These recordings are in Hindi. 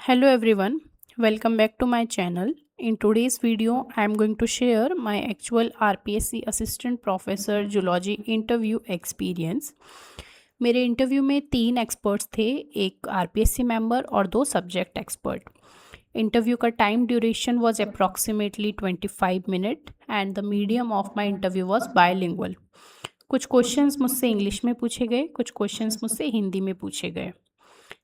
Hello everyone, welcome back to my channel. In today's video, I am going to share my actual RPSC Assistant Professor Zoology interview experience. मेरे इंटरव्यू में 3 एक्सपर्ट्स थे, एक आरपीएससी मेंबर और 2 सब्जेक्ट एक्सपर्ट। इंटरव्यू का time duration was approximately 25 minute and the medium of my interview was bilingual. कुछ क्वेश्चंस मुझसे इंग्लिश में पूछे गए, कुछ क्वेश्चंस मुझसे हिंदी में पूछे गए।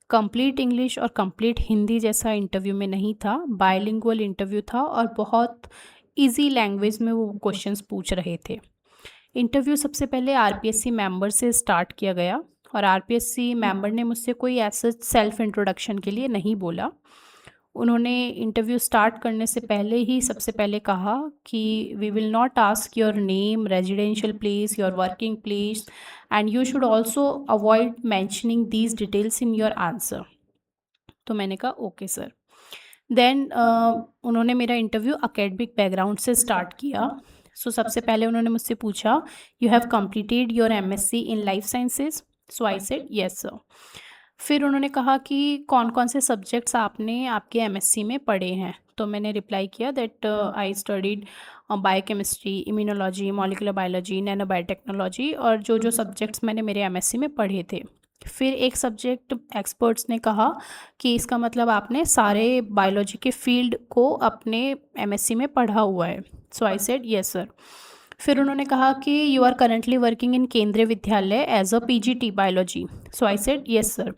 कंप्लीट इंग्लिश और कंप्लीट हिंदी जैसा इंटरव्यू में नहीं था, बायलिंगुअल इंटरव्यू था और बहुत इजी लैंग्वेज में वो क्वेश्चंस पूछ रहे थे। इंटरव्यू सबसे पहले आरपीएससी मेंबर से स्टार्ट किया गया और आरपीएससी मेंबर ने मुझसे कोई ऐसा सेल्फ इंट्रोडक्शन के लिए नहीं बोला। उन्होंने इंटरव्यू स्टार्ट करने से पहले ही सबसे पहले कहा कि we will not ask your name, residential place, your working place and you should also avoid mentioning these details in your answer. तो मैंने कहा ओके सर। देन उन्होंने मेरा इंटरव्यू अकेडमिक बैकग्राउंड से स्टार्ट किया। सबसे पहले उन्होंने मुझसे पूछा, you have completed your MSc in life sciences? So I said yes sir. फिर उन्होंने कहा कि कौन कौन से सब्जेक्ट्स आपने आपके एमएससी में पढ़े हैं? तो मैंने रिप्लाई किया that I studied biochemistry, immunology, molecular biology, nano biotechnology और जो सब्जेक्ट्स मैंने मेरे एमएससी में पढ़े थे। फिर एक सब्जेक्ट एक्सपर्ट्स ने कहा कि इसका मतलब आपने सारे बायोलॉजी के फील्ड को अपने एमएससी में पढ़ा हुआ है। So I said yes sir. फिर उन्होंने कहा कि you are currently working in Kendriya Vidyalaya as a PGT biology? So I said yes sir.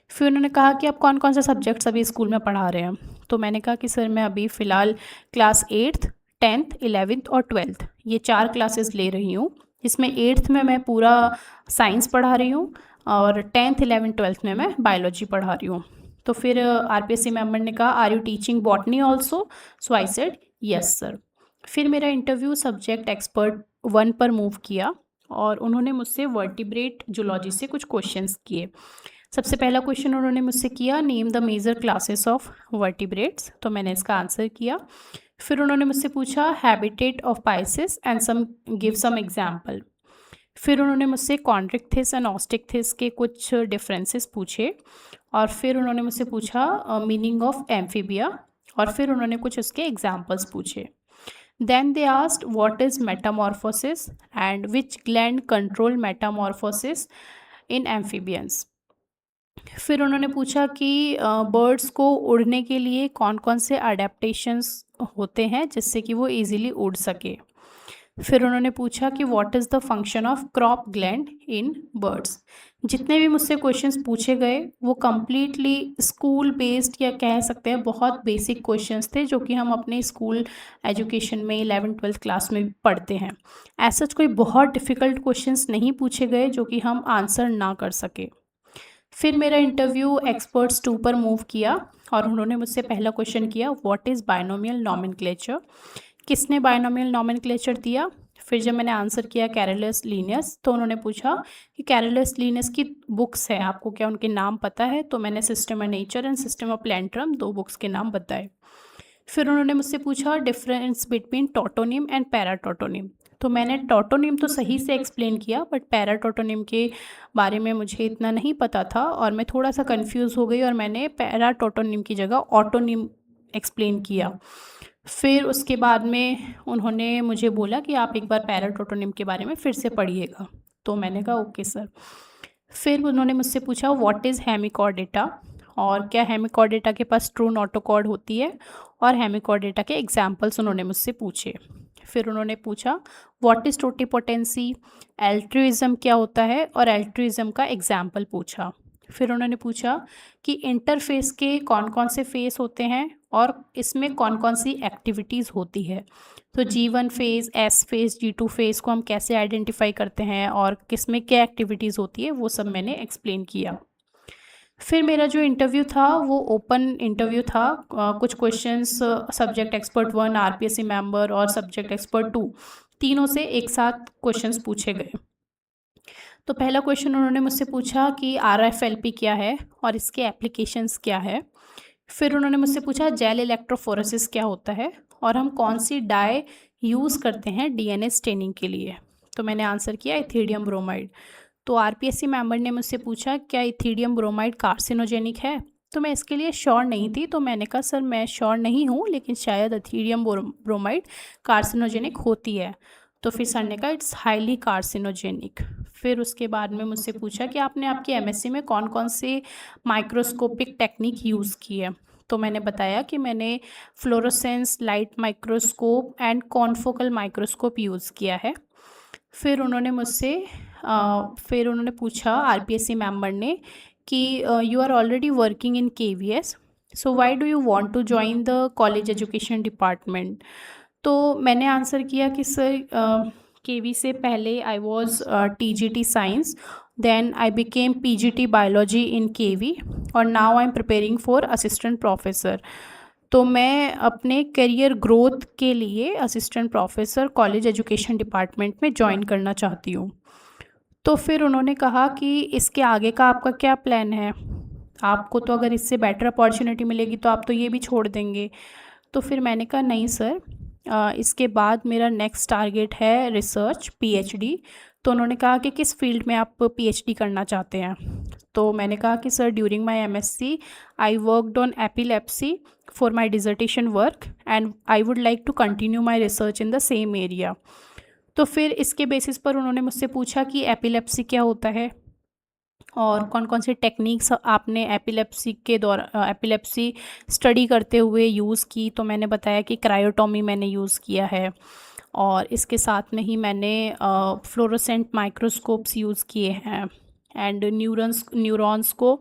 फिर उन्होंने कहा कि आप कौन कौन से सब्जेक्ट्स अभी स्कूल में पढ़ा रहे हैं? तो मैंने कहा कि सर मैं अभी फ़िलहाल क्लास 8th, 10th, 11th और 12th ये 4 क्लासेस ले रही हूँ। इसमें 8th में मैं पूरा साइंस पढ़ा रही हूँ और 10th, 11th, 12th में मैं बायोलॉजी पढ़ा रही हूँ। तो फिर आरपीएससी मेंबर ने कहा, are you teaching botany also? So I said yes sir. फिर मेरा इंटरव्यू सब्जेक्ट एक्सपर्ट 1 पर मूव किया और उन्होंने मुझसे वर्टिब्रेट जूलॉजी से कुछ क्वेश्चंस किए। सबसे पहला क्वेश्चन उन्होंने मुझसे किया, name the major classes of vertebrates. तो मैंने इसका आंसर किया। फिर उन्होंने मुझसे पूछा habitat of pisces and some give some example. फिर उन्होंने मुझसे कॉन्ड्रिक्थिस एंड ऑस्टिक्थिस के कुछ डिफरेंसेस पूछे और फिर उन्होंने मुझसे पूछा मीनिंग ऑफ एम्फीबिया और फिर उन्होंने कुछ उसके एग्जाम्पल्स पूछे। Then they asked what is metamorphosis and which gland control metamorphosis in amphibians। फिर उन्होंने पूछा कि बर्ड्स को उड़ने के लिए कौन कौन से अडेप्टेशंस होते हैं जिससे कि वो इजीली उड़ सके। फिर उन्होंने पूछा कि what is the function of crop gland in birds. जितने भी मुझसे क्वेश्चंस पूछे गए वो कम्प्लीटली स्कूल बेस्ड या कह सकते हैं बहुत बेसिक क्वेश्चंस थे जो कि हम अपने स्कूल एजुकेशन में 11th-12th क्लास में पढ़ते हैं। ऐसा कोई बहुत डिफ़िकल्ट क्वेश्चंस नहीं पूछे गए जो कि हम आंसर ना कर सके। फिर मेरा इंटरव्यू एक्सपर्ट्स 2 पर मूव किया और उन्होंने मुझसे पहला क्वेश्चन किया, व्हाट इज़ बायनोमियल नॉमेनक्लेचर? किसने बायनोमियल नॉमेनक्लेचर दिया? फिर जब मैंने आंसर किया कैरोलस लीनियस तो उन्होंने पूछा कि कैरोलस लीनियस की बुक्स है, आपको क्या उनके नाम पता है? तो मैंने system of nature and system of प्लैंट्रम 2 बुक्स के नाम बताए। फिर उन्होंने मुझसे पूछा difference between tautonym and paratautonym. तो मैंने टोटोनिम तो सही से एक्सप्लेन किया बट पैराटोटोनिम के बारे में मुझे इतना नहीं पता था और मैं थोड़ा सा कंफ्यूज हो गई और मैंने पैराटोटोनिम की जगह ऑटोनिम एक्सप्लेन किया। फिर उसके बाद में उन्होंने मुझे बोला कि आप एक बार पैराटोटोनिम के बारे में फिर से पढ़िएगा। तो मैंने कहा ओके सर। फिर उन्होंने मुझसे पूछा व्हाट इज़ हेमिकॉर्डेटा और क्या हेमिकॉर्डेटा के पास ट्रू नोटोकॉर्ड होती है और हेमिकॉर्डेटा के एग्जाम्पल्स उन्होंने मुझसे पूछे। फिर उन्होंने पूछा व्हाट इज़ टोटिपोटेंसी, एल्ट्रुइज़म क्या होता है और एल्ट्रुइज़म का एग्जाम्पल पूछा। फिर उन्होंने पूछा कि इंटरफेस के कौन कौन से फेस होते हैं और इसमें कौन कौन सी एक्टिविटीज़ होती है। तो G1 phase, S phase, G2 phase को हम कैसे आइडेंटिफाई करते हैं और किस में क्या एक्टिविटीज़ होती है वो सब मैंने एक्सप्लेन किया। फिर मेरा जो इंटरव्यू था वो ओपन इंटरव्यू था। कुछ questions subject expert 1, RPSC member और सब्जेक्ट एक्सपर्ट 2 तीनों से एक साथ क्वेश्चंस पूछे गए। तो पहला क्वेश्चन उन्होंने मुझसे पूछा कि आरएफएलपी क्या है और इसके एप्लीकेशंस क्या है। फिर उन्होंने मुझसे पूछा जेल इलेक्ट्रोफोरेसिस क्या होता है और हम कौन सी डाई यूज़ करते हैं डीएनए स्टेनिंग के लिए। तो मैंने आंसर किया इथीडियम ब्रोमाइड। तो आरपीएससी मेंबर ने मुझसे पूछा क्या इथीडियम ब्रोमाइड कार्सिनोजेनिक है? तो मैं इसके लिए श्योर नहीं थी, तो मैंने कहा सर मैं श्योर नहीं हूँ, लेकिन शायद एथीरियम ब्रोमाइड कार्सिनोजेनिक होती है। तो फिर सर ने कहा इट्स हाईली कार्सिनोजेनिक। फिर उसके बाद में मुझसे पूछा कि आपने आपकी एमएससी में कौन कौन से माइक्रोस्कोपिक टेक्निक यूज़ की है। तो मैंने बताया कि मैंने fluorescence light microscope and confocal microscope use किया है। फिर उन्होंने पूछा आरपीएससी मेंबर ने कि you are already working in KVS, so why do you want to join the college education department. तो मैंने आंसर किया कि सर केवी से पहले I was TGT science, then I became PGT biology in KV, और now I am preparing for assistant professor. तो मैं अपने करियर ग्रोथ के लिए assistant professor college education department में ज्वाइन करना चाहती हूँ। तो फिर उन्होंने कहा कि इसके आगे का आपका क्या प्लान है, आपको तो अगर इससे बेटर अपॉर्चुनिटी मिलेगी तो आप तो ये भी छोड़ देंगे। तो फिर मैंने कहा नहीं सर, इसके बाद मेरा नेक्स्ट टारगेट है रिसर्च पीएचडी। तो उन्होंने कहा कि किस फील्ड में आप पीएचडी करना चाहते हैं। तो मैंने कहा कि sir during my MSc I worked on epilepsy for my dissertation work and I would like to continue my research in the same area. तो फिर इसके बेसिस पर उन्होंने मुझसे पूछा कि एपिलेप्सी क्या होता है और कौन कौन से टेक्निक्स आपने एपिलेप्सी स्टडी करते हुए यूज़ की। तो मैंने बताया कि क्रायोटोमी मैंने यूज़ किया है, और इसके साथ में ही मैंने फ्लोरोसेंट माइक्रोस्कोप्स यूज़ किए हैं एंड न्यूरॉन्स को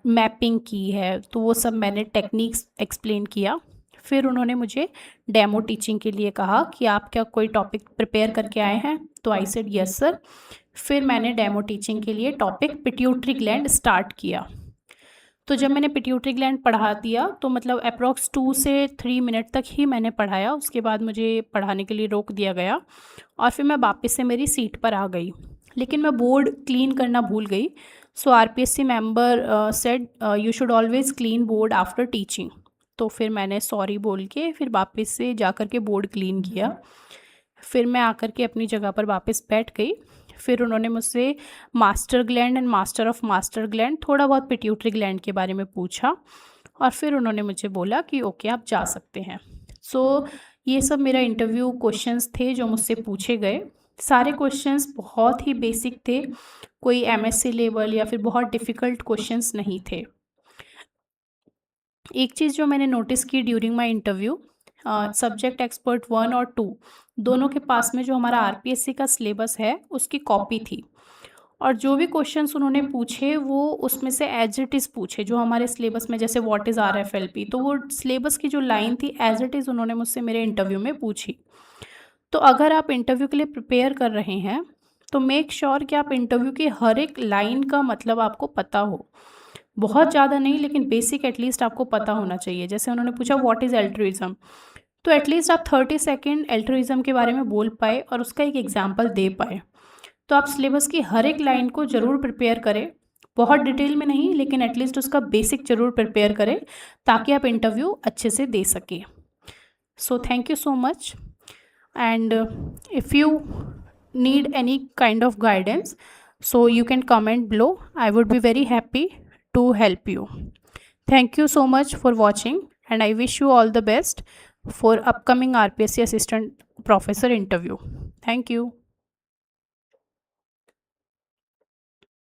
मैपिंग की है। तो वो सब मैंने टेक्निक्स एक्सप्लेन किया। फिर उन्होंने मुझे डेमो टीचिंग के लिए कहा कि आप क्या कोई टॉपिक प्रिपेयर करके आए हैं। तो आई सेड यस सर। फिर मैंने डेमो टीचिंग के लिए टॉपिक पिट्यूटरी ग्लैंड स्टार्ट किया। तो जब मैंने पिट्यूटरी ग्लैंड पढ़ा दिया तो मतलब अप्रॉक्स 2 से 3 मिनट तक ही मैंने पढ़ाया, उसके बाद मुझे पढ़ाने के लिए रोक दिया गया और फिर मैं वापस से मेरी सीट पर आ गई। लेकिन मैं बोर्ड क्लीन करना भूल गई। So RPSC member said you should always clean board after teaching. तो फिर मैंने सॉरी बोल के फिर वापस से जा कर के बोर्ड क्लीन किया। फिर मैं आकर के अपनी जगह पर वापस बैठ गई। फिर उन्होंने मुझसे master gland and master of master gland, थोड़ा बहुत पिट्यूटरी ग्लैंड के बारे में पूछा और फिर उन्होंने मुझे बोला कि ओके आप जा सकते हैं। सो ये सब मेरा इंटरव्यू क्वेश्चंस थे जो मुझसे पूछे गए। सारे क्वेश्चंस बहुत ही बेसिक थे, कोई एमएससी लेवल या फिर बहुत डिफ़िकल्ट क्वेश्चंस नहीं थे। एक चीज़ जो मैंने नोटिस की during my interview, subject expert 1 और 2 दोनों के पास में जो हमारा आरपीएससी का सिलेबस है उसकी कॉपी थी, और जो भी क्वेश्चंस उन्होंने पूछे वो उसमें से एज इट इज़ पूछे जो हमारे सिलेबस में, जैसे व्हाट इज़ आरएफएलपी, तो वो सिलेबस की जो लाइन थी एज इट इज़ उन्होंने मुझसे मेरे इंटरव्यू में पूछी। तो अगर आप इंटरव्यू के लिए प्रिपेयर कर रहे हैं तो मेक श्योर कि आप इंटरव्यू की हर एक लाइन का मतलब आपको पता हो। बहुत ज़्यादा नहीं लेकिन बेसिक एटलीस्ट आपको पता होना चाहिए। जैसे उन्होंने पूछा व्हाट इज़ एल्ट्रुइज़म, तो एटलीस्ट आप 30 सेकेंड एल्ट्रुइज़म के बारे में बोल पाए और उसका एक एग्जाम्पल दे पाए। तो आप सिलेबस की हर एक लाइन को ज़रूर प्रिपेयर करें, बहुत डिटेल में नहीं लेकिन एटलीस्ट उसका बेसिक ज़रूर प्रिपेयर करें ताकि आप इंटरव्यू अच्छे से दे सकें। So thank you so much, and if you need any kind of guidance so you can comment below. I would be very happy to help you. Thank you so much for watching and I wish you all the best for upcoming RPSC assistant professor interview. Thank you.